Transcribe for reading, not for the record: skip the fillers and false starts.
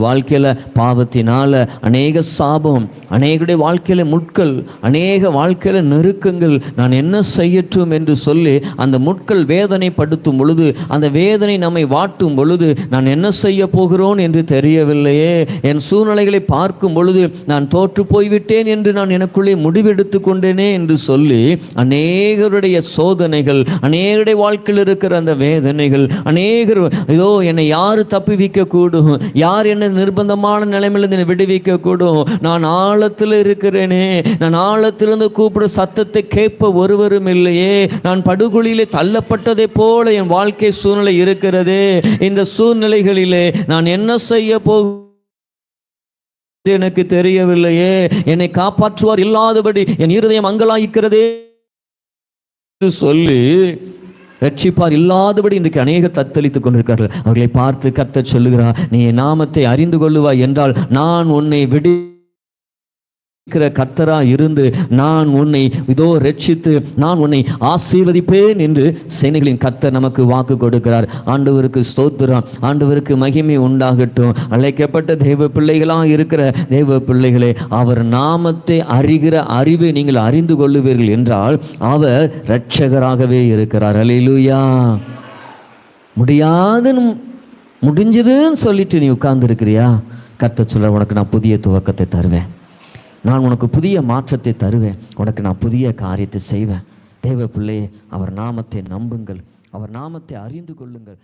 வாழ்க்கையில் பாவத்தினால அநேக சாபம், அநேகருடைய வாழ்க்கையில் முட்கள், அநேக வாழ்க்கையில் நெருக்கங்கள், நான் என்ன செய்யட்டும் என்று சொல்லி அந்த முட்கள் வேதனைப்படுத்தும் பொழுது, அந்த வேதனை நம்மை வாட்டும் பொழுது, நான் என்ன செய்ய போகிறோன் என்று தெரியவில்லையே, என் சூழ்நிலைகளை பார்க்கும் பொழுது நான் தோற்று போய்விட்டேன் என்று நான் எனக்குள்ளே முடிவெடுத்து கொண்டேனே என்று சொல்லி அநேகருடைய சோதனைகள், அநேகருடைய வாழ்க்கையில் இருக்கிற அந்த வேதனைகள், அநேகர் இதோ என்னை யார் தப்புவிக்க கூடும், யார் என்ன நிர்பந்தமான நிலைமையிலிருந்து என்னை விடுவிக்க கூடும், நான் ஆழத்தில் இருக்கிறேனே, நான் ஆழத்திலிருந்து கூப்பிட சத்தத்தை கேட்ப ஒருவரும் இல்லையே, நான் படுகொலியிலே தள்ளப்பட்டதை போல என் வாழ்க்கை சூழ்நிலை இருக்கிறதே, இந்த சூழ்நிலைகளிலே நான் என்ன செய்ய எனக்கு தெரியவில்லையே, என்னை காப்பாற்றுவார் இல்லாதபடி என் இருதயம் அங்கலாய்க்கிறதே சொல்லி ரட்சிப்பார் இல்லாதபடி இன்றைக்கு அநேக தத்தளித்துக் கொண்டிருக்கிறார்கள். அவர்களை பார்த்து கர்த்தர் சொல்லுகிறார், நீ என் நாமத்தை அறிந்து கொள்ளுவாய் என்றால் நான் உன்னை விடுவிக்கிற கர்த்தரா இருந்து நான் உன்னை இதோ ரட்சித்து நான் உன்னை ஆசீர்வதிப்பேன் என்று சேனைகளின் கர்த்தர் நமக்கு வாக்கு கொடுக்கிறார். ஆண்டவருக்கு ஸ்தோத்திரம், ஆண்டவருக்கு மகிமை உண்டாகட்டும். அழைக்கப்பட்ட தெய்வ பிள்ளைகளாக இருக்கிற தெய்வ பிள்ளைகளே, அவர் நாமத்தை அறிகிற அறிவை நீங்கள் அறிந்து கொள்ளுவீர்கள் என்றால் அவர் இரட்சகராகவே இருக்கிறார். அல்லேலூயா. முடியாதுன்னு முடிஞ்சதுன்னு சொல்லிட்டு நீ உட்கார்ந்து இருக்கிறியா? கர்த்தர் சொல்ல, உனக்கு நான் புதிய துவக்கத்தை தருவேன், நான் உனக்கு புதிய மாற்றத்தை தருவேன், உனக்கு நான் புதிய காரியத்தை செய்வேன். தேவ பிள்ளையே, அவர் நாமத்தை நம்புங்கள், அவர் நாமத்தை அறிந்து கொள்ளுங்கள்.